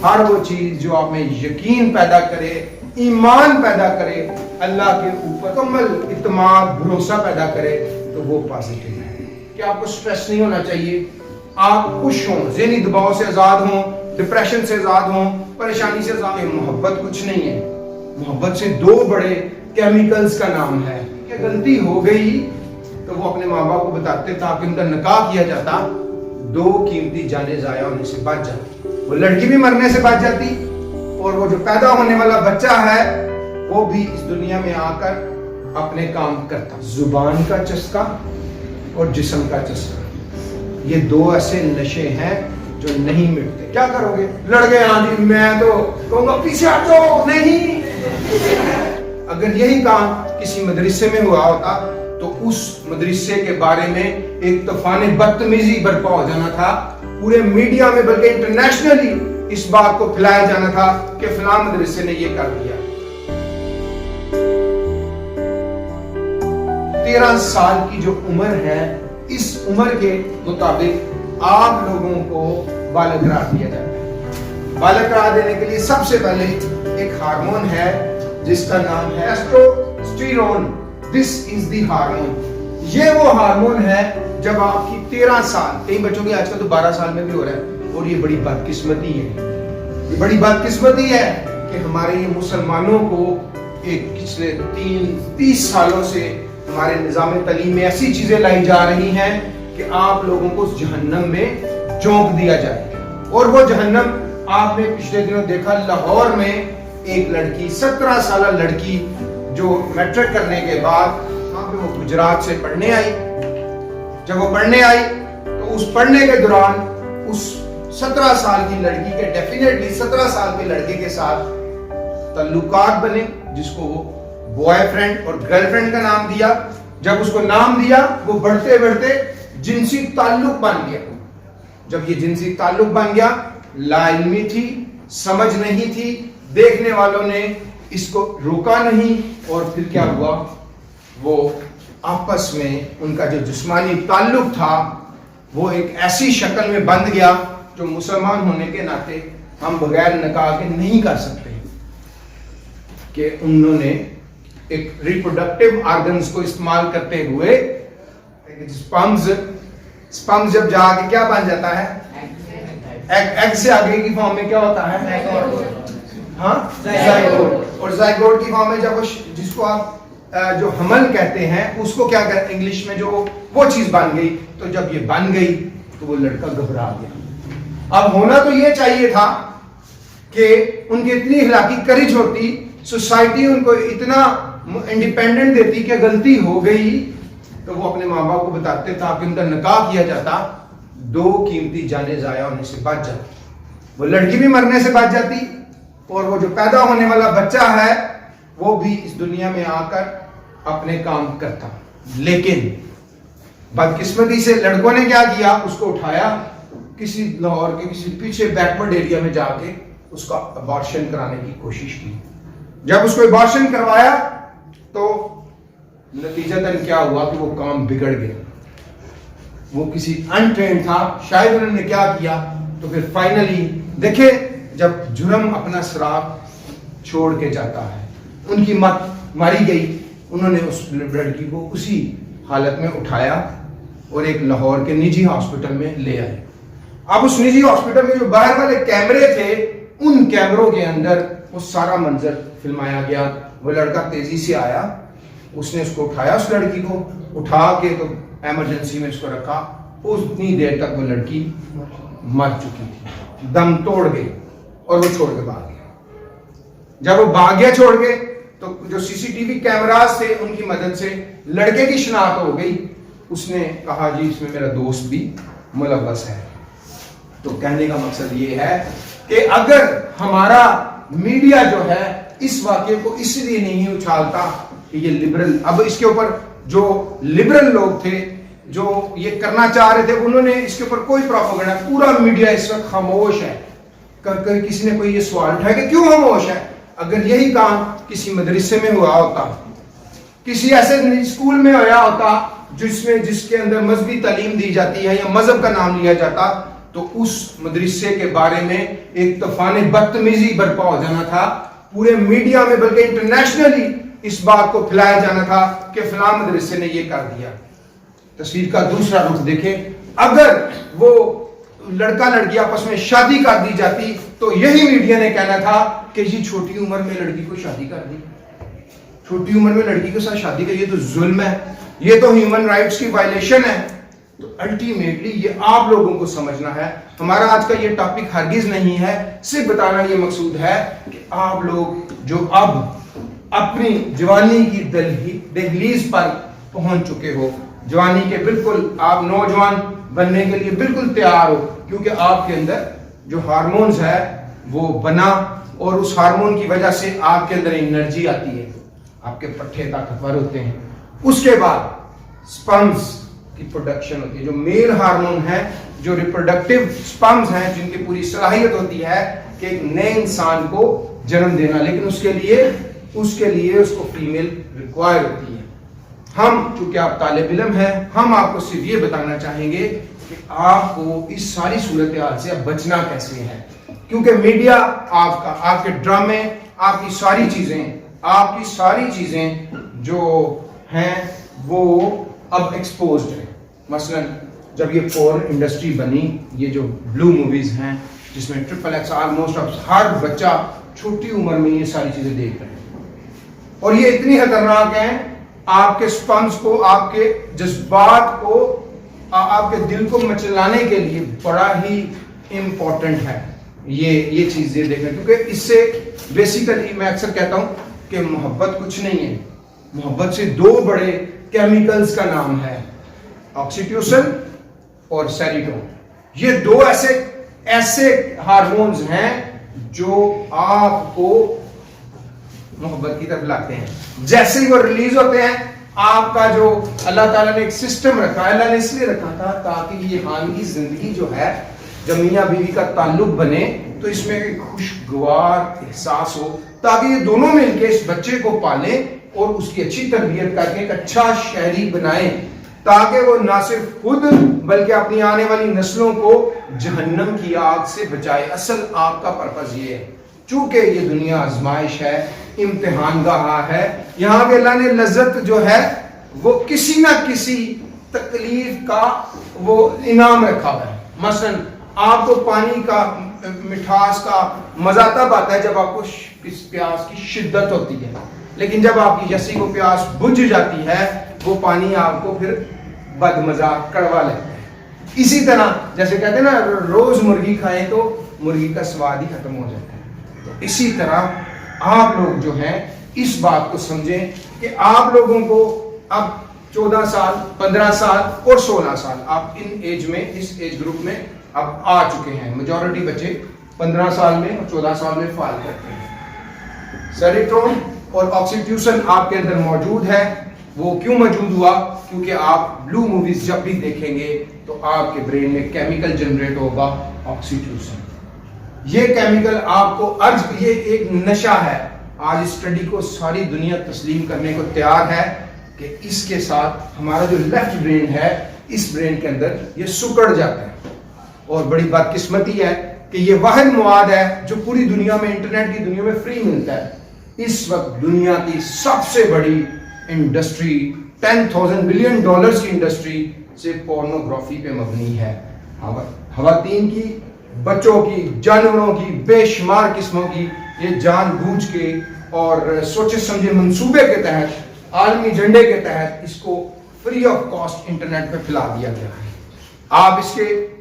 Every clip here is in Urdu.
ہر وہ چیز جو آپ میں یقین پیدا کرے، ایمان پیدا کرے، اللہ کے اوپر مکمل اعتماد بھروسہ پیدا کرے، تو وہ پازیٹیو ہے. کہ آپ کو سٹریس نہیں ہونا چاہیے، آپ خوش ہوں، ذہنی دباؤ سے آزاد ہوں، ڈپریشن سے آزاد ہوں، پریشانی سے آزاد ہوں. محبت کچھ نہیں ہے. محبت سے دو بڑے کیمیکلز کا نام ہے. کہ غلطی ہو گئی تو وہ اپنے ماں باپ کو بتاتے تاکہ ان کا نکاح کیا جاتا، دو قیمتی جانیں ضائع ہونے سے بچ جاتی. وہ لڑکی بھی مرنے سے بچ جاتی، اور وہ جو پیدا ہونے والا بچہ ہے وہ بھی اس دنیا میں آ کر اپنے کام کرتا. زبان کا چسکا اور جسم کا چسکا، یہ دو ایسے نشے ہیں جو نہیں مٹتے. کیا کرو گے؟ لڑ گئے، ہاں جی میں تو کہوں گا پیچھے ہٹو، نہیں. اگر یہی کام کسی مدرسے میں ہوا ہوتا تو اس مدرسے کے بارے میں ایک طوفان بدتمیزی برپا ہو جانا تھا پورے میڈیا میں، بلکہ انٹرنیشنلی اس بات کو پھیلایا جانا تھا کہ فلاں مدرسے نے یہ کر دیا. 13 سال کی جو عمر ہے، اس عمر کے مطابق آپ لوگوں کو بالغ قرار دیا جاتا ہے. بالغ قرار دینے کے لیے سب سے پہلے ایک ہارمون ہے جس کا نام ہے ٹیسٹوسٹیرون. دس از دی ہارمون. یہ وہ ہارمون ہے جب آپ کی 13 سال، کئی بچوں کی آج کل تو 12 سال میں بھی ہو رہا ہے، اور یہ بڑی بدقسمتی ہے. یہ بڑی بدقسمتی ہے کہ ہمارے یہ مسلمانوں کو ایک پچھلے 30 سالوں سے ہمارے نظام تعلیم میں ایسی چیزیں لائی جا رہی ہیں کہ آپ لوگوں کو اس جہنم میں جھونک دیا جائے. اور وہ جہنم آپ نے پچھلے دنوں دیکھا، لاہور میں ایک لڑکی، 17 سالہ لڑکی جو میٹرک کرنے کے بعد وہاں پہ وہ گجرات سے پڑھنے آئی. جب وہ پڑھنے آئی تو اس پڑھنے کے دوران اس 17 سال کی لڑکی کے ڈیفینیٹلی 17 سال کے لڑکے کے ساتھ تعلقات بنے، جس کو وہ بوائے فرینڈ اور گرل فرینڈ کا نام دیا. جب اس کو نام دیا وہ بڑھتے بڑھتے جنسی تعلق بن گیا. جب یہ جنسی تعلق بن گیا، لا علمی تھی، سمجھ نہیں تھی، دیکھنے والوں نے اس کو روکا نہیں، اور پھر کیا ہوا، وہ آپس میں ان کا جو جسمانی تعلق تھا وہ ایک ایسی شکل میں بند گیا جو مسلمان ہونے کے ناطے ہم بغیر نکاح کے نہیں کر سکتے. کہ انہوں نے ایک ریپروڈکٹیو آرگنز کو استعمال کرتے ہوئے سپمز جب جا کے کیا بن جاتا ہے، ایگ سے آگے کی فارم میں کیا ہوتا ہے، ہاں زائگوٹ. اور زائگوٹ کی فارم میں جب جس کو آپ جو حمل کہتے ہیں اس کو کیا کہتے ہیں انگلش میں، جو وہ چیز بن گئی. تو جب یہ بن گئی تو وہ لڑکا گھبرا گیا. اب ہونا تو یہ چاہیے تھا کہ ان کی اتنی اخلاقی کریج ہوتی، سوسائٹی ان کو اتنا انڈیپینڈنٹ دیتی کہ غلطی ہو گئی تو وہ اپنے ماں باپ کو بتاتے تاکہ ان کا نکاح کیا جاتا، دو قیمتی جانیں ضائع ہونے سے بچ جاتی. وہ لڑکی بھی مرنے سے بچ جاتی، اور وہ جو پیدا ہونے والا بچہ ہے وہ بھی اس دنیا میں آ کر اپنے کام کرتا. لیکن بدقسمتی سے لڑکوں نے کیا کیا، اس کو اٹھایا کسی لاہور کے کسی پیچھے بیکورڈ ایریا میں جا کے اس کا ابارشن کرانے کی کوشش کی. جب اس کو ابارشن کروایا تو نتیجتاً کیا ہوا کہ وہ کام بگڑ گیا. وہ کسی انٹرینڈ تھا، شاید انہوں نے کیا کیا، تو پھر فائنلی دیکھیں جب جرم اپنا سراغ چھوڑ کے جاتا ہے. ان کی مت ماری گئی، انہوں نے اس لڑکی کو اسی حالت میں اٹھایا اور ایک لاہور کے نجی ہاسپٹل میں لے آئے. اب اس نجی ہاسپٹل میں جو باہر والے کیمرے تھے ان کیمروں کے اندر وہ سارا منظر فلمایا گیا. وہ لڑکا تیزی سے آیا، اس نے اس کو اٹھایا، اس لڑکی کو اٹھا کے تو ایمرجنسی میں اس کو رکھا. اتنی دیر تک وہ لڑکی مر چکی تھی، دم توڑ گئی، اور وہ چھوڑ کے بھاگ گیا. جب وہ بھاگ گیا چھوڑ کے تو جو سی سی ٹی وی کیمراز تھے ان کی مدد سے لڑکے کی شناخت ہو گئی. اس نے کہا جی اس میں میرا دوست بھی ملوث ہے. تو کہنے کا مقصد یہ ہے کہ اگر ہمارا میڈیا جو ہے اس واقعے کو اس لیے نہیں اچھالتا کہ یہ لبرل، اب اس کے اوپر جو لبرل لوگ تھے جو یہ کرنا چاہ رہے تھے انہوں نے اس کے اوپر کوئی پروپیگنڈا، پورا میڈیا اس وقت خاموش ہے. کسی نے کوئی یہ سوال اٹھایا کہ کیوں خاموش ہے؟ اگر یہی کام کسی مدرسے میں ہوا ہوتا، کسی ایسے اسکول میں ہوا ہوتا جس کے اندر مذہبی تعلیم دی جاتی ہے یا مذہب کا نام لیا جاتا، تو اس مدرسے کے بارے میں ایک طوفان بدتمیزی برپا ہو جانا تھا پورے میڈیا میں، بلکہ انٹرنیشنلی اس بات کو پھیلایا جانا تھا کہ فلاں مدرسے نے یہ کر دیا۔ تصویر کا دوسرا رخ دیکھیں، اگر وہ لڑکا لڑکی آپس میں شادی کر دی جاتی تو یہی میڈیا نے کہنا تھا کہ یہ چھوٹی عمر میں لڑکی کو شادی کر دی، چھوٹی عمر میں لڑکی کے ساتھ شادی کر، یہ تو ظلم ہے، یہ تو ہیومن رائٹس کی وائلیشن ہے۔ تو الٹیمیٹلی یہ آپ لوگوں کو سمجھنا ہے، ہمارا آج کا یہ ٹاپک ہرگز نہیں ہے، صرف بتانا یہ مقصود ہے کہ آپ لوگ جو اب اپنی جوانی کی دہلیز پر پہنچ چکے ہو، جوانی کے بالکل آپ نوجوان بننے کے لیے بالکل تیار ہو، کیونکہ آپ کے اندر جو ہارمونز ہے وہ بنا، اور اس ہارمون کی وجہ سے آپ کے اندر انرجی آتی ہے، آپ کے پٹھے طاقتور ہوتے ہیں۔ اس کے بعد سپرمز کی پروڈکشن ہوتی ہے، جو میل ہارمون ہے، جو ریپروڈکٹیو سپرمز ہیں، جن کی پوری صلاحیت ہوتی ہے کہ ایک نئے انسان کو جنم دینا، لیکن اس کے لیے اس کو فیمیل ریکوائر ہوتی ہے۔ ہم چونکہ آپ طالب علم ہیں، ہم آپ کو صرف یہ بتانا چاہیں گے کہ آپ کو اس ساری صورتحال سے اب بچنا کیسے ہے، کیونکہ میڈیا آپ کے ڈرامے، آپ کی ساری چیزیں جو ہیں وہ اب ایکسپوزڈ ہیں۔ مثلا جب یہ پورن انڈسٹری بنی، یہ جو بلو موویز ہیں جس میں XXX آلموسٹ اب ہر بچہ چھوٹی عمر میں یہ ساری چیزیں دیکھ رہے ہیں، اور یہ اتنی خطرناک ہیں، آپ کے سپرمز کو، آپ کے جذبات کو، آپ کے دل کو مچلانے کے لیے بڑا ہی امپورٹنٹ ہے یہ چیزیں دیکھنا، کیونکہ اس سے بیسیکلی میں اکثر کہتا ہوں کہ محبت کچھ نہیں ہے، محبت سے دو بڑے کیمیکلز کا نام ہے، آکسیٹوسن اور سیروٹونن۔ یہ دو ایسے ہارمونز ہیں جو آپ کو محبت کی طرف لاتے ہیں، جیسے ہی وہ ریلیز ہوتے ہیں آپ کا جو اللہ تعالیٰ نے ایک سسٹم رکھا ہے، اللہ نے اس لیے رکھا تھا تاکہ یہ خاندانی زندگی جو ہے، جب میاں بیوی کا تعلق بنے تو اس میں ایک خوشگوار احساس ہو، تاکہ یہ دونوں مل کے اس بچے کو پالیں اور اس کی اچھی تربیت کر کے ایک اچھا شہری بنائیں، تاکہ وہ نہ صرف خود بلکہ اپنی آنے والی نسلوں کو جہنم کی آگ سے بچائے۔ اصل آپ کا پرپس یہ ہے، چونکہ یہ دنیا آزمائش ہے، امتحان گاہ ہے، یہاں پہ اللہ نے لذت جو ہے وہ کسی نہ کسی تکلیف کا وہ انعام رکھا ہوا ہے۔ مثلا آپ کو پانی کا مٹھاس کا مزہ تب آتا ہے جب آپ کو پیاس کی شدت ہوتی ہے، لیکن جب آپ کی جیسی کو پیاس بجھ جاتی ہے وہ پانی آپ کو پھر بد مزہ کڑوا لگتا ہے۔ اسی طرح جیسے کہتے ہیں نا، روز مرغی کھائیں تو مرغی کا سواد ہی ختم ہو جاتا ہے، تو اسی طرح آپ لوگ جو ہیں اس بات کو سمجھیں کہ آپ لوگوں کو اب 14 سال 15 سال اور 16 سال آپ ان ایج میں، اس ایج گروپ میں اب آ چکے ہیں، میجورٹی بچے 15 سال میں اور 14 سال میں فعال کرتے ہیں۔ سیروٹونن اور آکسیٹوسن آپ کے اندر موجود ہے۔ وہ کیوں موجود ہوا؟ کیونکہ آپ بلو موویز جب بھی دیکھیں گے تو آپ کے برین میں کیمیکل جنریٹ ہوگا آکسیٹوسن۔ یہ کیمیکل آپ کو یہ ایک نشہ ہے، آج اسٹڈی کو ساری دنیا تسلیم کرنے کو تیار ہے کہ اس کے ساتھ ہمارا جو لیفٹ برین ہے، اس برین کے اندر یہ سکڑ جاتا ہے، اور بڑی بدقسمتی ہے کہ یہ واحد مواد ہے جو پوری دنیا میں، انٹرنیٹ کی دنیا میں فری ملتا ہے۔ اس وقت دنیا کی سب سے بڑی انڈسٹری 10,000 بلین ڈالرز کی انڈسٹری صرف پورنوگرافی پہ مبنی ہے۔ خواتین کی، بچوں کی، جانوروں کی، بے شمار قسموں کی یہ جان بوجھ کے اور سوچے سمجھے منصوبے کے تحت، عالمی جھنڈے کے تحت اس کو فری آف کاسٹ انٹرنیٹ پہ پھیلا دیا گیا ہے۔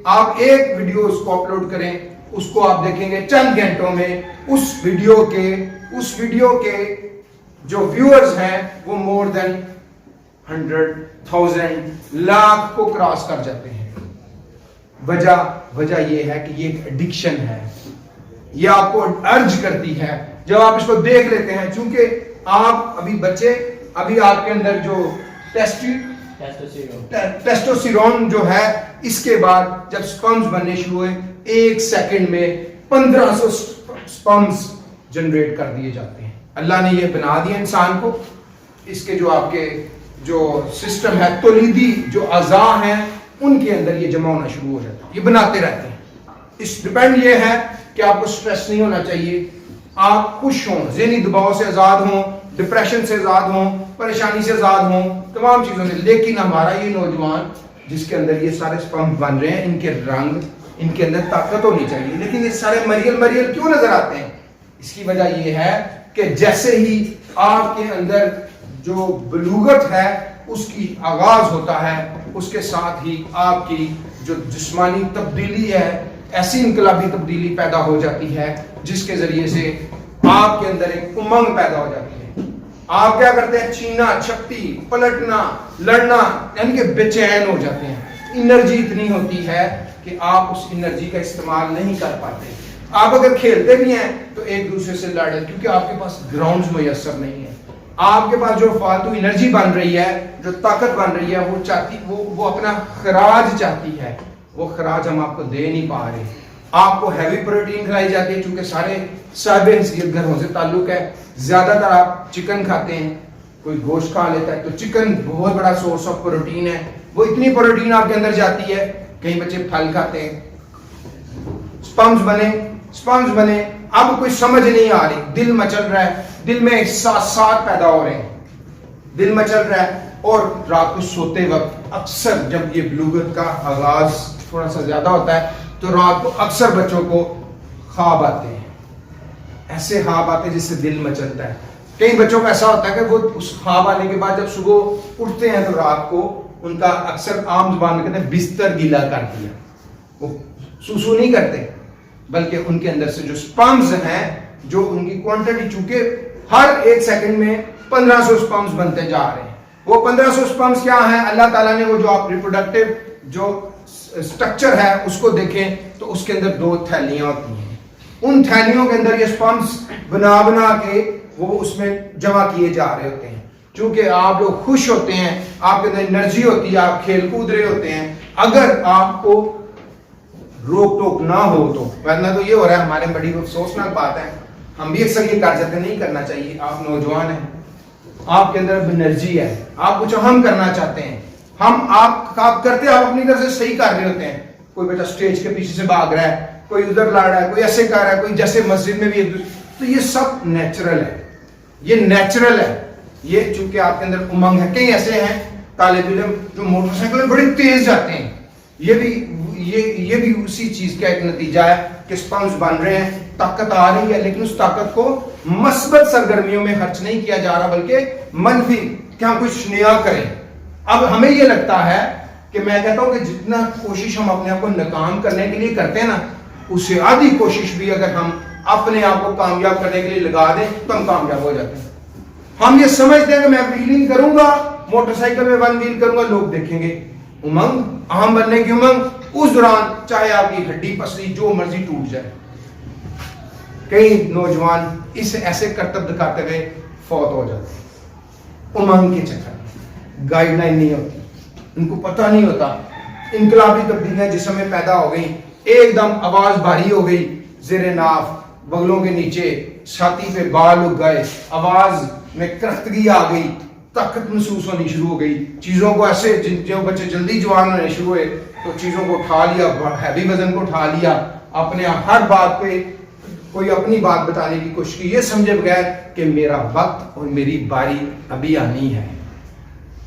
آپ ایک ویڈیو اس کو اپلوڈ کریں، اس کو آپ دیکھیں گے چند گھنٹوں میں اس ویڈیو کے جو ویورز ہیں وہ مور دین 100,000 لاکھ کو کراس کر جاتے ہیں۔ وجہ یہ ہے کہ یہ ایک ایڈکشن ہے، یہ آپ کو ارج کرتی ہے جب آپ اس کو دیکھ لیتے ہیں، چونکہ آپ ابھی بچے، ابھی آپ کے اندر جو ٹیسٹوسٹیرون جو ہے، اس کے بعد جب سپرمز بننے شروع ہوئے، 1 سیکنڈ میں 1500 سپرمز جنریٹ کر دیے جاتے ہیں۔ اللہ نے یہ بنا دیا انسان کو، اس کے جو آپ کے جو سسٹم ہے، تولیدی جو اعضاء ہیں ان کے اندر یہ جمع ہونا شروع ہو جاتا ہے، یہ بناتے رہتے ہیں۔ اس ڈپینڈ یہ ہے کہ آپ کو سٹریس نہیں ہونا چاہیے، آپ خوش ہوں، ذہنی دباؤ سے آزاد ہوں، ڈپریشن سے آزاد ہوں، پریشانی سے آزاد ہوں، تمام چیزوں سے. لیکن ہمارا یہ نوجوان جس کے اندر یہ سارے سپم بن رہے ہیں، ان کے رنگ، ان کے اندر طاقت ہونی چاہیے، لیکن یہ سارے مریل کیوں نظر آتے ہیں؟ اس کی وجہ یہ ہے کہ جیسے ہی آپ کے اندر جو بلوغت ہے اس کی آغاز ہوتا ہے، اس کے ساتھ ہی آپ کی جو جسمانی تبدیلی ہے، ایسی انقلابی تبدیلی پیدا ہو جاتی ہے جس کے ذریعے سے آپ کے اندر ایک امنگ پیدا ہو جاتی ہے. آپ کیا کرتے ہیں؟ چینا، چھپتی، پلٹنا، لڑنا، یعنی کہ بے چین ہو جاتے ہیں. انرجی اتنی ہوتی ہے کہ آپ اس انرجی کا استعمال نہیں کر پاتے. آپ اگر کھیلتے بھی ہیں تو ایک دوسرے سے لڑیں، کیونکہ آپ کے پاس گراؤنڈز میسر نہیں ہے. آپ کے پاس جو فالتو انرجی بن رہی ہے، جو طاقت بن رہی ہے، وہ اپنا خراج چاہتی ہے. وہ خراج ہم آپ کو دے نہیں پا رہے. آپ کو ہیوی پروٹین کھلائی جاتی ہے، چونکہ سارے صاحب حیثیت گھروں سے تعلق ہے. زیادہ تر آپ چکن کھاتے ہیں، کوئی گوشت کھا لیتا ہے، تو چکن بہت بڑا سورس آف پروٹین ہے. وہ اتنی پروٹین آپ کے اندر جاتی ہے. کئی بچے پھل کھاتے ہیں، سپمز بنے. اب کوئی سمجھ نہیں آ رہی، دل مچل رہا ہے، دل میں احساسات پیدا ہو رہے ہیں، دل مچل رہا ہے. اور رات کو سوتے وقت اکثر جب یہ بلوغت کا آغاز تھوڑا سا زیادہ ہوتا ہے تو رات کو اکثر بچوں کو خواب آتے ہیں، ایسے خواب آتے ہیں جس سے دل مچلتا ہے. کئی بچوں کا ایسا ہوتا ہے کہ وہ اس خواب آنے کے بعد جب صبح اٹھتے ہیں تو رات کو ان کا اکثر عام زبان میں کہتے ہیں بستر گیلا کر دیا. وہ سوسو نہیں کرتے، بلکہ ان کے اندر سے جو سپمز ہیں، جو ان کی کوانٹٹی، چونکہ ہر ایک سیکنڈ میں 1500 سپمز بنتے جا رہے ہیں. وہ 1500 سپمز کیا ہیں؟ اللہ تعالیٰ نے وہ جو آپ ریپروڈکٹیو جو سٹرکچر ہے اس کو دیکھیں تو اس کے اندر 2 تھیلیاں ہوتی ہیں. ان تھیلیوں کے اندر یہ سپمز بنا کے وہ اس میں جمع کیے جا رہے ہوتے ہیں. چونکہ آپ لوگ خوش ہوتے ہیں، آپ کے اندر انرجی ہوتی ہے، آپ کھیل کود رہے ہوتے ہیں. اگر آپ کو روک ٹوک نہ ہو تو، ورنہ تو یہ ہو رہا ہے، ہمارے بڑی افسوسناک بات ہے، ہم بھی اکثر یہ کر جاتے ہیں. نہیں کرنا چاہیے. آپ نوجوان ہیں، آپ کے اندر انرجی ہے، آپ کچھ اہم کرنا چاہتے ہیں. آپ کرتے، آپ اپنی طرف سے صحیح کر رہے ہوتے ہیں. کوئی بچہ سٹیج کے پیچھے سے بھاگ رہا ہے، کوئی ادھر لڑ رہا ہے، کوئی ایسے کر رہا ہے، کوئی جیسے مسجد میں بھی ایک دوسرے. تو یہ سب نیچرل ہے، یہ نیچرل ہے. یہ چونکہ آپ کے اندر امنگ ہے. کئی ایسے ہیں طالب علم جو موٹر سائیکل میں بڑی تیز جاتے ہیں. یہ بھی اسی چیز کا ایک نتیجہ ہے کہ سپمز بن رہے ہیں، طاقت آ رہی ہے، لیکن اس طاقت کو مثبت سرگرمیوں میں خرچ نہیں کیا جا رہا، بلکہ منفی کہ ہم کچھ نیا کریں. اب ہمیں یہ لگتا ہے کہ میں کہتا ہوں کہ جتنا کوشش ہم اپنے آپ کو ناکام کرنے کے لیے کرتے ہیں نا، اس سے آدھی کوشش بھی اگر ہم اپنے آپ کو کامیاب کرنے کے لیے لگا دیں تو ہم کامیاب ہو جاتے ہیں. ہم یہ سمجھتے ہیں کہ میں ویلنگ کروں گا، موٹر سائیکل میں 1 ویل کروں گا، لوگ دیکھیں گے. امنگ، اہم بننے کی امنگ، اس دوران چاہے آپ کی ہڈی پسلی جو مرضی ٹوٹ جائے. کئی نوجوان اس ایسے کرتب دکھاتے ہوئے فوت ہو جاتے ہیں امنگ کے چکر میں. گائیڈ لائن نہیں ہوتی، ان کو پتہ نہیں ہوتا. انقلابی تبدیلیاں جسم میں پیدا ہو گئی، ایک دم آواز بھاری ہو گئی، زیر ناف، بغلوں کے نیچے، چھاتی پہ بال اگ گئے، آواز میں کرختگی آ گئی، طاقت محسوس ہونی شروع ہو گئی. چیزوں کو ایسے، جو بچے جلدی جوان ہونے شروع ہوئے تو چیزوں کو اٹھا لیا، ہیوی وزن کو اٹھا لیا، اپنے ہر بات پہ کوئی اپنی بات بتانے کی کوشش کی، یہ سمجھے بغیر کہ میرا وقت اور میری باری ابھی آنی ہے.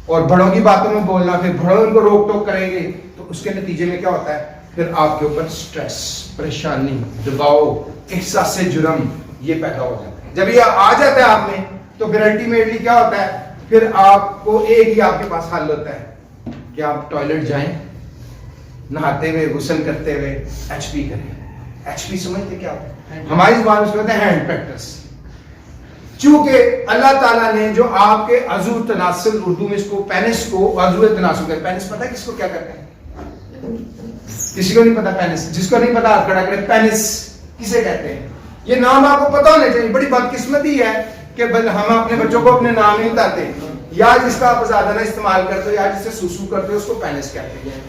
اور بڑوں کی باتوں میں بولنا، پھر بڑوں ان کو روک ٹوک کریں گے تو اس کے نتیجے میں کیا ہوتا ہے؟ پھر آپ کے اوپر سٹریس، پریشانی، دباؤ، احساس جرم یہ پیدا ہو جاتا ہے. جب یہ آ جاتا ہے آپ میں تو پھر الٹیمیٹلی کیا ہوتا ہے؟ پھر آپ کو ایک ہی آپ کے پاس حل ہوتا ہے کہ آپ ٹوائلٹ جائیں، نہاتے ہوئے، غسل کرتے ہوئے ایچ پی کریں. ایچ پی سمجھتے کیا ہوتا ہے؟ ہماری زبان میں کہتے ہیں ہینڈ پریکٹس. چونکہ اللہ تعالیٰ نے جو آپ کے عضو تناسل، اردو میں اس کو پینس کو عضو تناسل کہتے ہیں. پینس پتہ ہے کس کو کیا کہتے ہیں؟ کسی کو نہیں پتا پینس. جس کو نہیں پتا کھڑا کرے. پینس کسے کہتے ہیں؟ یہ نام آپ کو پتا ہونے چاہیے. بڑی بدقسمتی ہے کہ ہم اپنے بچوں کو اپنے نام نہیں بتاتے. یا جس کا آپ زیادہ نہ استعمال کرتے ہو یا جس سے سوسو کرتے ہو اس کو پینس کہتے ہیں.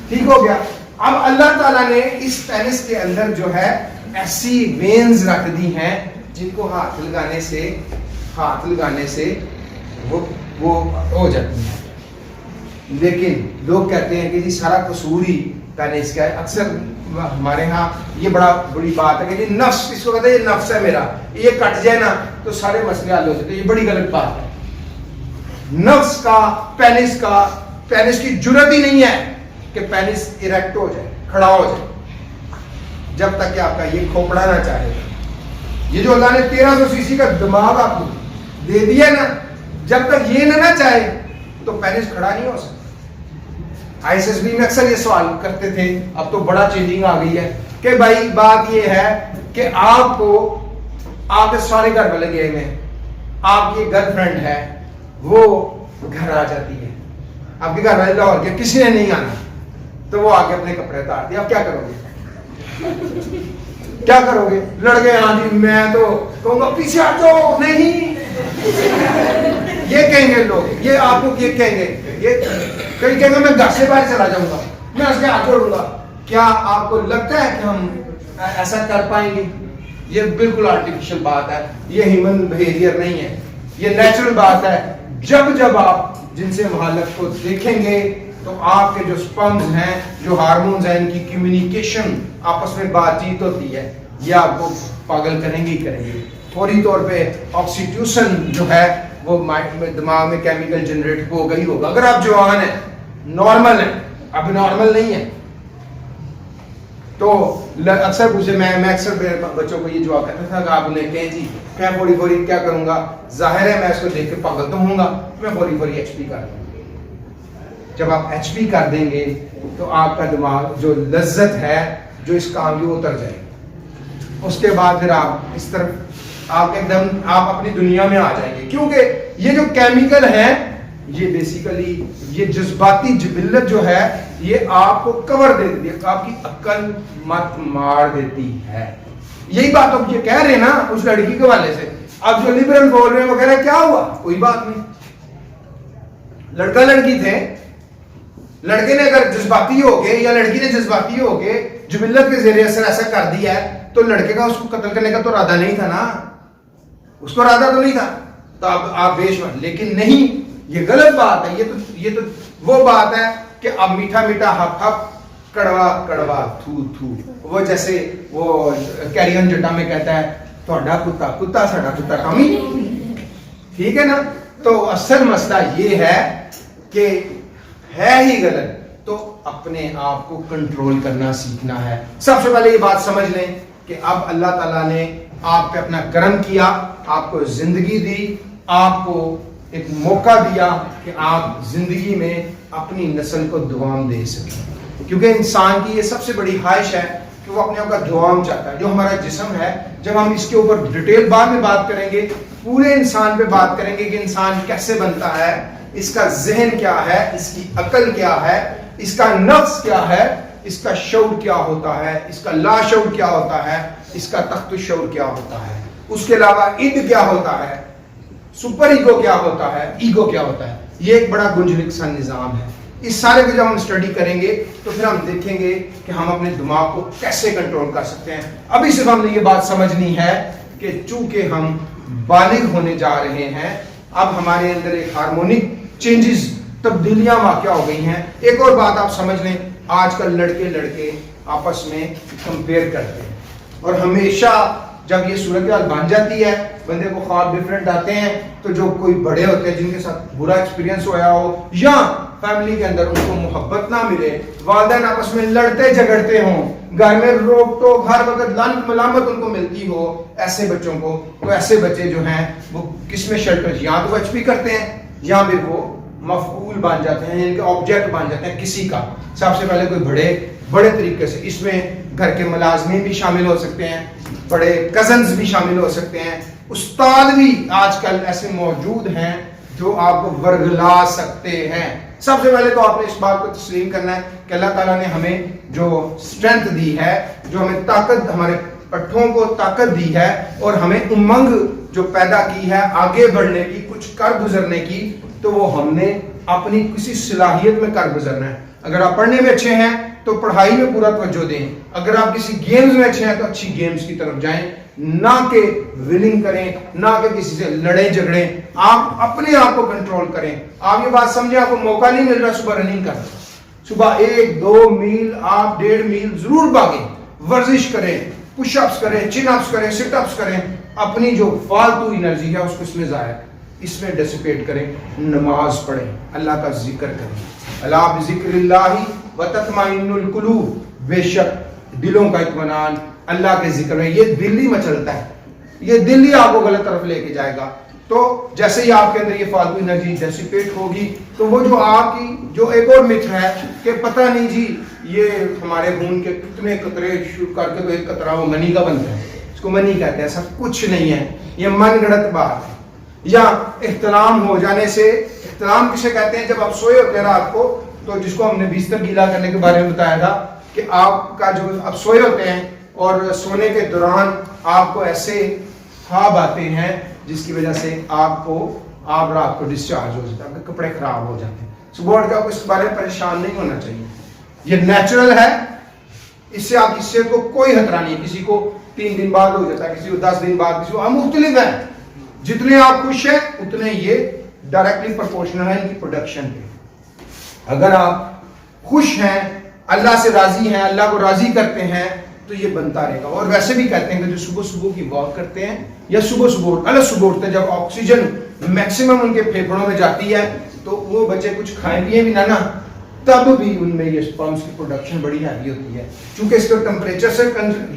ٹھیک ہو گیا. اب اللہ تعالیٰ نے اس پینس کے اندر جو ہے ایسی وینز رکھ دی ہیں جن کو ہاتھ لگانے سے وہ ہو جاتی ہیں. لیکن لوگ کہتے ہیں کہ جی سارا قصور ہی پینس کا ہے. اکثر ہمارے ہاں یہ بڑی بات ہے کہ جی نفس، اس کو کہتے ہیں یہ نفس ہے میرا، یہ کٹ جائے نا تو سارے مسئلے حل ہو جاتے ہیں. یہ بڑی غلط بات ہے. نفس کا پینس کی جرت ہی نہیں ہے کہ پینس اریکٹ ہو جائے، کھڑا ہو جائے، جب تک کہ آپ کا یہ کھوپڑا نہ چاہے. یہ جو اللہ نے 1300 سی سی کا دماغ آپ کو دے دیا نا، جب تک یہ نہ چاہے تو پینس کھڑا نہیں ہو سکتا. ISSB میں اکثر یہ سوال کرتے تھے، اب تو بڑا چینجنگ آ گئی ہے کہ بھائی بات یہ ہے کہ آپ کے سارے گھر والے گئے ہوئے ہیں، آپ کی گرل فرینڈ ہے، وہ گھر آ جاتی ہے، آپ کے گھر والے لاہور کے کسی نے نہیں آنا، تو وہ آ کے اپنے کپڑے اتار دیے. اب کیا کرو گے؟ کیا کرو گے؟ لڑکے ہاں جی میں تو کہوں گا پیچھے ہٹ جاؤ، نہیں یہ کہیں گے لوگ، یہ آپ کو یہ کہیں گے، یہ کہیں گے میں گھر سے باہر چلا جاؤں گا، میں اس کے ہاتھ جوڑوں گا. کیا آپ کو لگتا ہے کہ ہم ایسا کر پائیں گے؟ یہ بالکل آرٹیفیشل بات ہے، یہ ہیومن بیہیویئر نہیں ہے، یہ نیچرل بات ہے. جب آپ جن سے مخالف کو دیکھیں گے تو آپ کے جو سپرمز ہیں، جو ہارمونز ہیں، ان کی کمیونیکیشن، آپس میں بات چیت ہوتی ہے، یہ آپ کو پاگل کریں گے. فوری طور پہ آکسیٹوسن جو ہے وہ دماغ میں کیمیکل جنریٹ ہو گئی ہوگا. اگر آپ جوان ہیں، نارمل ہیں، اب نارمل نہیں ہیں، تو اکثر پوچھے، میں اکثر بچوں کو یہ جواب کرتا تھا کہ آپ انہیں کہیں جی میں فوری کیا کروں گا، ظاہر ہے میں اس کو دیکھ کے پاگل تو ہوں گا، میں فوری HP کر دوں گا. جب آپ HP کر دیں گے تو آپ کا دماغ جو لذت ہے جو اس کام کی وہ اتر جائے گی. اس کے بعد پھر آپ اس طرف آپ ایک دم آپ اپنی دنیا میں آ جائیں گے. کیونکہ یہ جو کیمیکل ہے یہ بیسیکلی یہ جذباتی جبلت جو ہے یہ آپ کو کور دے دیتی ہے، آپ کی عقل مت مار دیتی ہے. یہی بات اب یہ کہہ رہے ہیں نا اس لڑکی کے والے سے. اب جو لبرل بول رہے ہیں وہ کہہ رہے ہیں کیا ہوا، کوئی بات نہیں، لڑکا لڑکی تھے، لڑکے نے اگر جذباتی ہو کے یا لڑکی نے جذباتی ہو کے جبلت کے زیر اثر ایسا کر دیا ہے تو لڑکے کا اس کو قتل کرنے کا تو ارادہ نہیں تھا نا، اس کو ارادہ تو نہیں تھا، تو اب آپ بے شمار. لیکن نہیں، یہ غلط بات ہے. یہ تو وہ بات ہے کہ اب میٹھا میٹھا ہپ ہپ کڑوا کڑوا تھو تھو، وہ جیسے وہ کیریئن جٹا میں کہتا ہے تہاڈا کتا کتا ساڈا کتا کمی، ٹھیک ہے نا. تو اصل مسئلہ یہ ہے کہ ہے ہی غلط، تو اپنے آپ کو کنٹرول کرنا سیکھنا ہے. سب سے پہلے یہ بات سمجھ لیں کہ اب اللہ تعالیٰ نے آپ پہ اپنا کرم کیا، آپ کو زندگی دی، آپ کو ایک موقع دیا کہ آپ زندگی میں اپنی نسل کو دوام دے سکیں. کیونکہ انسان کی یہ سب سے بڑی خواہش ہے کہ وہ اپنے آپ کا دوام چاہتا ہے. جو ہمارا جسم ہے، جب ہم اس کے اوپر ڈیٹیل بعد میں بات کریں گے، پورے انسان پہ بات کریں گے کہ انسان کیسے بنتا ہے، اس کا ذہن کیا ہے، اس کی عقل کیا ہے، اس کا نفس کیا ہے، اس کا شعور کیا ہوتا ہے، اس کا لا شعور کیا ہوتا ہے، اس کا تخت شعور کیا ہوتا ہے، اس کے علاوہ اِد کیا ہوتا ہے، سپر ایگو کیا ہوتا ہے، ایگو کیا ہوتا ہے. یہ ایک بڑا گنجلک سا نظام ہے. اس سارے کو جب ہم اسٹڈی کریں گے تو پھر ہم دیکھیں گے کہ ہم اپنے دماغ کو کیسے کنٹرول کر سکتے ہیں. ابھی صرف ہم نے یہ بات سمجھنی ہے کہ چونکہ ہم بالغ ہونے جا رہے ہیں، اب ہمارے اندر ایک ہارمونک چینجز، تبدیلیاں واقع ہو گئی ہیں. ایک اور بات آپ سمجھ لیں، آج کل لڑکے آپس میں کمپیئر کرتے ہیں، اور ہمیشہ جب یہ صورتحال بن جاتی ہے، بندے کو خواب ڈیفرنٹ آتے ہیں، تو جو کوئی بڑے ہوتے ہیں جن کے ساتھ برا ایکسپیرینس ہوا ہو، یا فیملی کے اندر ان کو محبت نہ ملے، والدین آپس میں لڑتے جھگڑتے ہوں، گھر میں روک ٹوک ہر وقت لعنت ملامت ان کو ملتی ہو، ایسے بچوں کو، تو ایسے بچے جو ہیں وہ کس میں شلٹر، یا تو وہ HP کرتے ہیں یا پھر وہ مفعول بن جاتے ہیں، ان کے آبجیکٹ بن جاتے ہیں کسی کا. سب سے پہلے کوئی بڑے طریقے سے، اس میں گھر کے ملازمین بھی شامل ہو سکتے ہیں، بڑے کزنز بھی شامل ہو سکتے ہیں، استاد بھی آج کل ایسے موجود ہیں جو آپ کو ورگلا سکتے ہیں. سب سے پہلے تو آپ نے اس بات کو تسلیم کرنا ہے کہ اللہ تعالیٰ نے ہمیں جو اسٹرینتھ دی ہے، جو ہمیں طاقت، ہمارے پٹھوں کو طاقت دی ہے، اور ہمیں امنگ جو پیدا کی ہے آگے بڑھنے کی، کچھ کر گزرنے کی، تو وہ ہم نے اپنی کسی صلاحیت میں کر گزرنا ہے. اگر آپ پڑھنے میں اچھے ہیں تو پڑھائی میں پورا توجہ دیں، اگر آپ کسی گیمز میں اچھے ہیں تو اچھی گیمز کی طرف جائیں، نہ کہ ولنگ کریں, نہ کہ کسی سے لڑیں جھگڑیں. آپ اپنے آپ کو کنٹرول کریں. آپ یہ بات سمجھیں, آپ کو موقع نہیں مل رہا صبح رننگ کرنا, صبح 1-2 میل آپ 1.5 میل ضرور بھاگیں, ورزش کریں, پش اپس کریں, چن اپس کریں, سٹ اپس کریں. اپنی جو فالتو انرجی ہے اس کو اس میں ضائع, اس میں ڈیسیپیٹ کریں. نماز پڑھیں, اللہ کا ذکر کریں. الا بذکر اللہ وتطمئن القلوب, بے شک دلوں کا اطمینان اللہ کے ذکر میں. یہ دل ہی مچلتا ہے, یہ دل ہی آپ کو غلط طرف لے کے جائے گا. تو جیسے ہی آپ کے اندر یہ فالتو انرجی ڈیسیپیٹ ہوگی تو وہ جو آپ کی جو ایک اور متھ ہے کہ پتہ نہیں جی یہ ہمارے خون کے کتنے قطرے شروع کر کے تو ایک قطرہ وہ منی کا بنتا ہے, اس کو منی کہتے ہیں. ایسا کچھ نہیں ہے, یہ من گڑت بات ہے. یا احتلام ہو جانے سے, احتلام کسے کہتے ہیں؟ جب آپ سوئے ہوتے ہیں رات کو, تو جس کو ہم نے بستر گیلا کرنے کے بارے میں بتایا تھا کہ آپ کا جو آپ سوئے ہوتے ہیں اور سونے کے دوران آپ کو ایسے خواب آتے ہیں جس کی وجہ سے آپ رات کو ڈسچارج ہو جاتا ہے, آپ کے کپڑے خراب ہو جاتے ہیں. صبح اٹھ کے آپ کو اس بارے میں پریشان نہیں ہونا چاہیے, یہ نیچرل ہے, اس سے آپ اس سے کو کوئی خطرہ نہیں. کسی کو 3 دن بعد ہو جاتا ہے, کسی کو 10 دن بعد, کسی کو مختلف ہے. جتنے آپ خوش ہیں اتنے یہ ڈائریکٹلی پرپورشنل ہے ان کی پروڈکشن پہ. اگر آپ خوش ہیں, اللہ سے راضی ہیں, اللہ کو راضی کرتے ہیں تو یہ بنتا رہے گا. اور ویسے بھی کہتے ہیں کہ جو صبح صبح کی واک کرتے ہیں یا صبح اٹھتے ہیں, جب آکسیجن میکسیمم ان کے پھیپھڑوں میں جاتی ہے تو وہ بچے کچھ کھائیں پیے بھی نہ تب بھی ان میں یہ سپرمز کی پروڈکشن بڑی ہیوی ہوتی ہے. چونکہ اس کے ٹمپریچر سے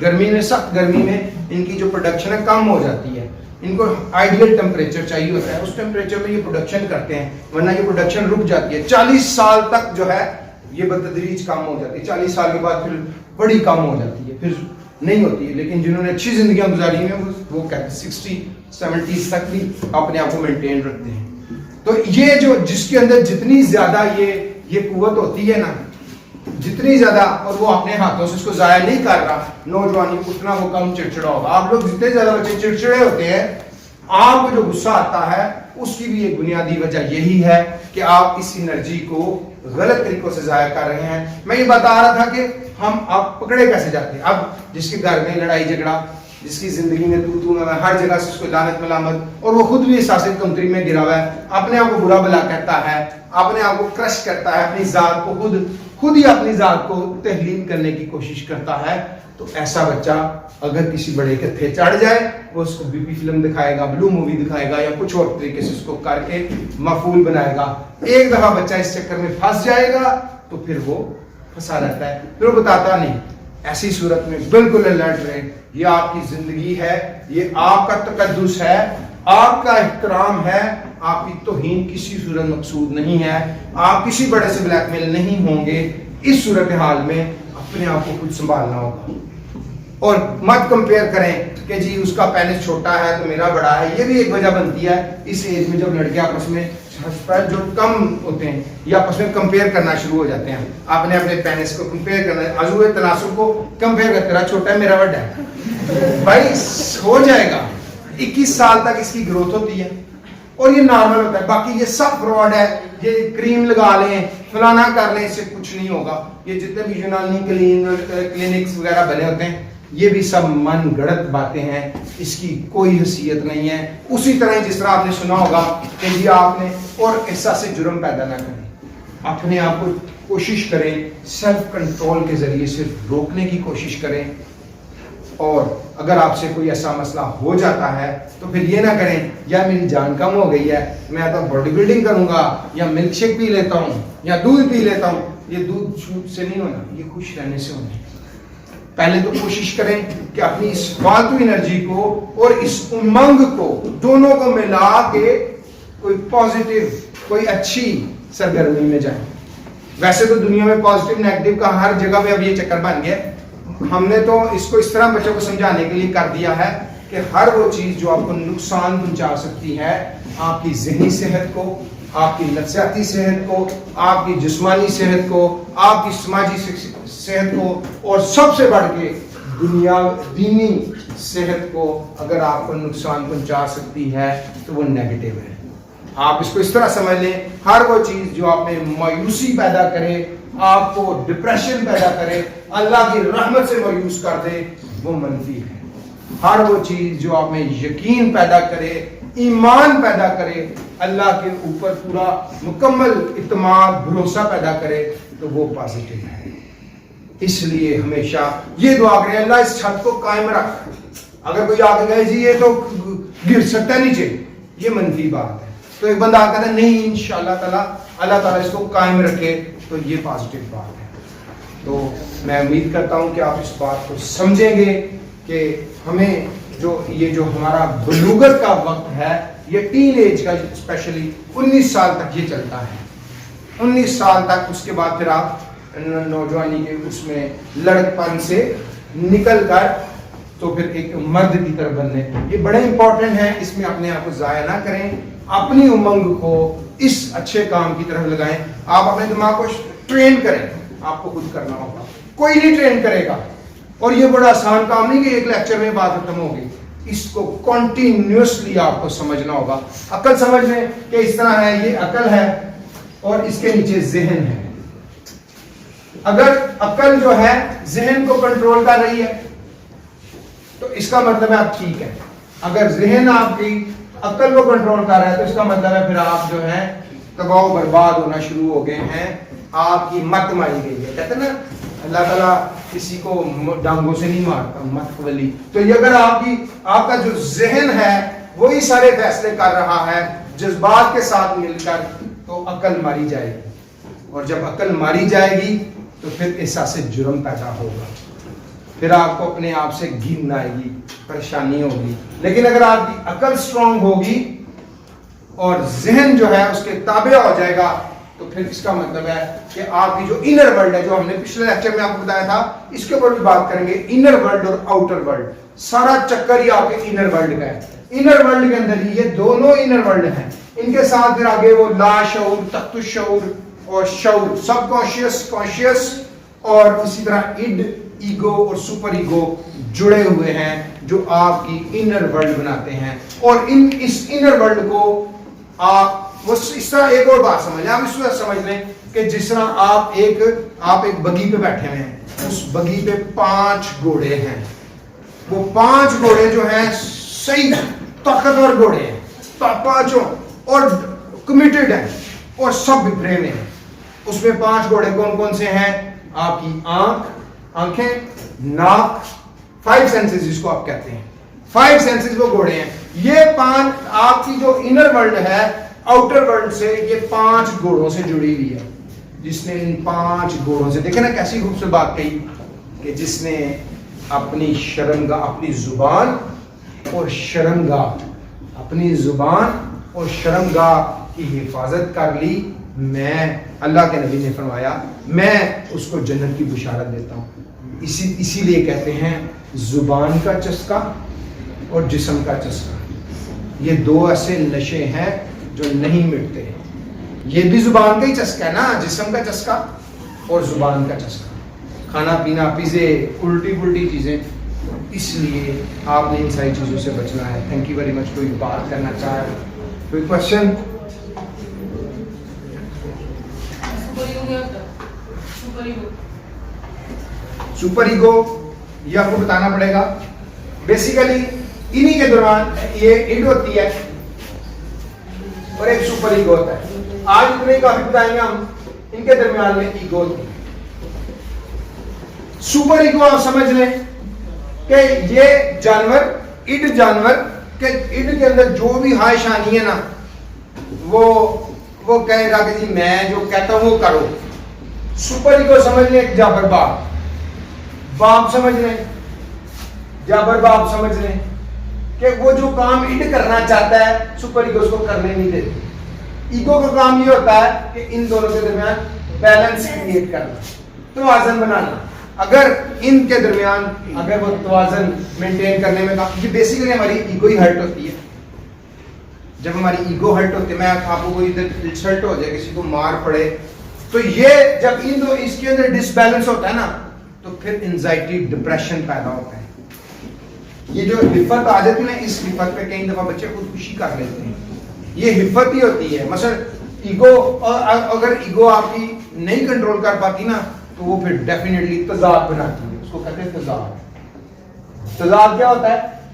گرمی میں, سخت گرمی میں ان کی جو پروڈکشن ہے کم ہو جاتی ہے. ان کو آئیڈیل ٹمپریچر چاہیے ہوتا ہے, اس ٹمپریچر میں یہ پروڈکشن کرتے ہیں, ورنہ یہ پروڈکشن رک جاتی ہے. 40 سال تک جو ہے یہ بتدریج کم ہو جاتی ہے, 40 سال کے بعد پھر بڑی کم ہو جاتی ہے, پھر نہیں ہوتی ہے. لیکن جنہوں نے اچھی زندگیاں گزاری ہیں وہ کہتے ہیں 60-70 تک بھی اپنے آپ کو مینٹین رکھتے ہیں. تو یہ جو جس کے اندر جتنی زیادہ یہ قوت ہوتی ہے نا, جتنی زیادہ, اور وہ اپنے ہاتھوں سے اس کو ضائع نہیں کر رہا, نوجوانی اتنا وہ کم چڑچڑا ہوگا. آپ لوگ جتنے زیادہ بچے چڑچڑے ہوتے ہیں, آپ کو جو غصہ آتا ہے اس کی بھی ایک بنیادی وجہ یہی ہے کہ آپ اس انرجی کو غلط طریقوں سے ضائع کر رہے ہیں. میں یہ بتا رہا تھا کہ ہم اب پکڑے کیسے جاتے ہیں. اب جس کے گھر میں لڑائی جھگڑا, جس کی زندگی میں تو میں ہر جگہ سے اس کو لعنت ملامت, اور وہ خود بھی احساس کمتری میں گرا ہوا ہے, اپنے آپ کو برا بلا کہتا ہے, اپنے آپ کو کرش کرتا ہے, اپنی ذات کو خود ہی اپنی ذات کو تحلیل کرنے کی کوشش کرتا ہے, تو ایسا بچہ اگر کسی بڑے کے تھے چڑھ جائے, وہ اس کو بی پی فلم دکھائے گا, بلو مووی دکھائے گا, یا کچھ اور طریقے سے اس کو کر کے مفعول بنائے گا. ایک دفعہ بچہ اس چکر میں پھنس جائے گا تو پھر وہ پھنسا رہتا ہے, پھر وہ بتاتا نہیں. ایسی صورت میں بالکل الرٹ رہے, یہ آپ کی زندگی ہے, یہ آپ کا تقدس ہے, آپ کا احترام ہے, آپ کی توہین کسی صورت مقصود نہیں ہے, آپ کسی بڑے سے بلیک میل نہیں ہوں گے. اس صورتحال میں اپنے آپ کو خود سنبھالنا ہوگا, اور مت کمپیئر کریں کہ جی اس کا پینس چھوٹا ہے تو میرا بڑا ہے. یہ بھی ایک وجہ بنتی ہے اس ایج میں, جب لڑکے آپس میں جو کم ہوتے ہیں یہ آپس میں کمپیئر کرنا شروع ہو جاتے ہیں, آپ نے اپنے پینس کو کمپیئر کرنا ہے, عضو تناسب کو کمپیئر کرتے رہا, چھوٹا ہے میرا بڑا ہے. بھائی ہو جائے گا, 21 سال تک اس کی گروتھ ہوتی ہے اور یہ نارمل ہوتا ہے. باقی یہ سب فراڈ ہے, یہ کریم لگا لیں, فلانا کر لیں, اس سے کچھ نہیں ہوگا. یہ جتنے بھی یونانی کلینکس وغیرہ بنے ہوتے ہیں یہ بھی سب من گڑت باتیں ہیں, اس کی کوئی حیثیت نہیں ہے. اسی طرح جس طرح آپ نے سنا ہوگا کہ جی آپ نے اور احساس جرم پیدا نہ کریں, اپنے آپ کو کوشش کریں سیلف کنٹرول کے ذریعے صرف روکنے کی کوشش کریں. اور اگر آپ سے کوئی ایسا مسئلہ ہو جاتا ہے تو پھر یہ نہ کریں یا میری جان کم ہو گئی ہے میں تو باڈی بلڈنگ کروں گا, یا ملک شیک پی لیتا ہوں, یا دودھ پی لیتا ہوں. یہ دودھ چھوٹ سے نہیں ہونا, یہ خوش رہنے سے ہونا. پہلے تو کوشش کریں کہ اپنی اس فالتو انرجی کو اور اس امنگ کو دونوں کو ملا کے کوئی پازیٹیو, کوئی اچھی سرگرمی میں جائیں. ویسے تو دنیا میں پازیٹیو نیگیٹو کا ہر جگہ پہ اب یہ چکر بن گیا. ہم نے تو اس کو اس طرح بچوں کو سمجھانے کے لیے کر دیا ہے کہ ہر وہ چیز جو آپ کو نقصان پہنچا سکتی ہے, آپ کی ذہنی صحت کو, آپ کی نفسیاتی صحت کو, آپ کی جسمانی صحت کو, آپ کی سماجی صحت کو, اور سب سے بڑھ کے دینی صحت کو اگر آپ کو نقصان پہنچا سکتی ہے تو وہ نیگیٹو ہے. آپ اس کو اس طرح سمجھ لیں, ہر وہ چیز جو آپ میں مایوسی پیدا کرے, آپ کو ڈپریشن پیدا کرے, اللہ کی رحمت سے مایوس کر دے, وہ منفی ہے. ہر وہ چیز جو آپ میں یقین پیدا کرے، ایمان پیدا کرے، اللہ کے اوپر پورا مکمل اعتماد بھروسہ پیدا کرے، تو وہ پازیٹیو ہے۔ اس لیے ہمیشہ یہ دعا کریں اللہ اس چھت کو قائم رکھ۔ اگر کوئی آ کے کہے جی یہ تو گر سکتا ہے نیچے، یہ منفی بات ہے۔ تو ایک بندہ آ کہتا ہے نہیں انشاءاللہ تعالیٰ اللہ تعالیٰ اس کو قائم رکھے، تو یہ پازیٹیو بات ہے۔ تو میں امید کرتا ہوں کہ آپ اس بات کو سمجھیں گے کہ ہمیں یہ جو ہمارا بلوغت کا وقت ہے، یہ ٹین ایج کا اسپیشلی 19 سال تک یہ چلتا ہے۔ 19 سال تک، اس کے بعد پھر آپ نوجوانی کے اس میں لڑکپن سے نکل کر تو پھر ایک مرد کی طرف بننے، یہ بڑے امپورٹنٹ ہیں۔ اس میں اپنے آپ کو ضائع نہ کریں، اپنی امنگ کو اس اچھے کام کی طرف لگائیں۔ آپ اپنے دماغ کو ٹرین کریں، آپ کو خود کرنا ہوگا، کوئی نہیں ٹرین کرے گا۔ اور یہ بڑا آسان کام نہیں کہ ایک لیکچر میں بات ختم ہوگی، اس کو کنٹینیوسلی آپ کو سمجھنا ہوگا۔ عقل سمجھ لیں کہ اس طرح ہے، یہ عقل ہے اور اس کے نیچے ذہن ہے۔ اگر عقل جو ہے ذہن کو کنٹرول کر رہی ہے تو اس کا مطلب ہے آپ ٹھیک ہے۔ اگر ذہن آپ کی عقل کو کنٹرول کر رہا ہے تو اس کا مطلب ہے پھر آپ جو ہے تباہ و برباد ہونا شروع ہو گئے ہیں، آپ کی مت ماری گئی ہے۔ کہتے ہیں نا اللہ تعالیٰ کسی کو ڈانگوں سے نہیں مارتا، مت ولی۔ تو یہ اگر آپ کا جو ذہن ہے وہی سارے فیصلے کر رہا ہے جذبات کے ساتھ مل کر، تو عقل ماری جائے گی، اور جب عقل ماری جائے گی تو پھر احساس جرم پیدا ہوگا، پھر آپ کو اپنے آپ سے گھن آئے گی، پریشانی ہوگی۔ لیکن اگر آپ کی عقل سٹرونگ ہوگی اور ذہن جو ہے اس کے تابع ہو جائے گا، تو پھر اس کا مطلب ہے کہ آپ کی جو انر ورلڈ ہے، جو ہم نے پچھلے لیکچر میں آپ کو بتایا تھا، اس کے اوپر بھی بات کریں گے۔ انر ورلڈ اور آؤٹر ورلڈ، سارا چکر ہی آپ کے انر ورلڈ کا ہے۔ انر ورلڈ کے اندر ہی یہ دونوں انر ورلڈ ہیں، ان کے ساتھ پھر آگے وہ لا شعور، تحت الشعور اور شعور، سب کانشیس، کانشیس، اور اسی طرح اڈ، ایگو اور سپر ایگو جڑے ہوئے ہیں جو آپ کی انر ورلڈ بناتے ہیں۔ اور اس انر ورلڈ کو آپ اس طرح ایک اور بات سمجھ لیں، آپ اس طرح سمجھ لیں کہ جس طرح آپ ایک بگی پہ بیٹھے ہیں، اس بگی پہ 5 گھوڑے ہیں، وہ 5 گھوڑے جو ہیں صحیح طاقتور گھوڑے ہیں، پانچوں، اور کمیٹڈ ہیں اور سب بکھرے میں ہیں۔ اس میں 5 گھوڑے کون کون سے ہیں؟ آپ کی آنکھیں، ناک، 5 سینسز جس کو آپ کہتے ہیں، 5 سینسز وہ گھوڑے ہیں۔ یہ 5 آپ کی جو انر ورلڈ ہے آؤٹر ورلڈ سے، یہ 5 گھوڑوں سے جڑی ہوئی ہے۔ جس نے ان 5 گھوڑوں سے، دیکھیں نا کیسی خوبصورت بات کہی کہ جس نے اپنی شرمگاہ، اپنی زبان اور شرمگاہ، اپنی زبان اور شرمگاہ کی حفاظت کر لی، میں اللہ کے نبی نے فرمایا میں اس کو جنت کی بشارت دیتا ہوں۔ اسی لیے کہتے ہیں زبان کا چسکا اور جسم کا چسکا، یہ 2 ایسے نشے ہیں جو نہیں مٹتے۔ یہ بھی زبان کا ہی چسکا ہے نا، جسم کا چسکا اور زبان کا چسکا، کھانا پینا، پیزے، الٹی پلٹی چیزیں۔ اس لیے آپ نے ان ساری چیزوں سے بچنا ہے۔ Thank you very much. کوئی بات کرنا چاہے، کوئی کوشچن؟ سپر ایگو یہ آپ کو بتانا پڑے گا۔ بیسیکلی انہی کے دوران یہ اڈ ہوتی ہے اور ایک سپر ایگو ہوتا ہے۔ آج اتنے کافی بتائیں گے ہم، ان کے درمیان میں ایگو ہوتی ہے۔ سپر ایگو آپ سمجھ لیں کہ یہ جانور، اڈ جانور کہ اڈ کے اندر جو بھی خواہشانی ہے نا، وہ کہے گا کہ جی میں جو کہتا ہوں وہ کرو۔ سپر ایگو سمجھ لیں ایک جابر باپ سمجھ لیں، جابر باپ سمجھ لیں کہ وہ جو کام اڈ کرنا چاہتا ہے سپر ایگو اس کو کرنے نہیں دیتی۔ ایگو کا کام یہ ہوتا ہے کہ ان دونوں کے درمیان بیلنس کریٹ کرنا، توازن بنانا۔ اگر ان کے درمیان اگر وہ توازن مینٹین کرنے میں کام، یہ بیسیکلی ہماری ایگو ہی ہرٹ ہوتی ہے۔ جب ہماری ایگو ہرٹ ہوتی ہے، میں آپ کو کوئی انسلٹ ہو جائے، کسی کو مار پڑے، تو یہ جب اس کے اندر ڈس بیلنس ہوتا ہے نا، تو پھر انزائٹی، ڈپریشن پیدا ہوتا ہے۔ یہ جو ہفت آ جاتی ہے نا، اس ہفت پہ کئی دفعہ بچے خودکشی کر لیتے ہیں، یہ ہفت ہی ہوتی ہے۔ مثلا ایگو، اگر ایگو آپ کی نہیں کنٹرول کر پاتی نا، تو وہ پھر ڈیفینیٹلی تضاد بناتی ہے، اس کو کہتے ہیں تضاد۔ تضاد کیا ہوتا ہے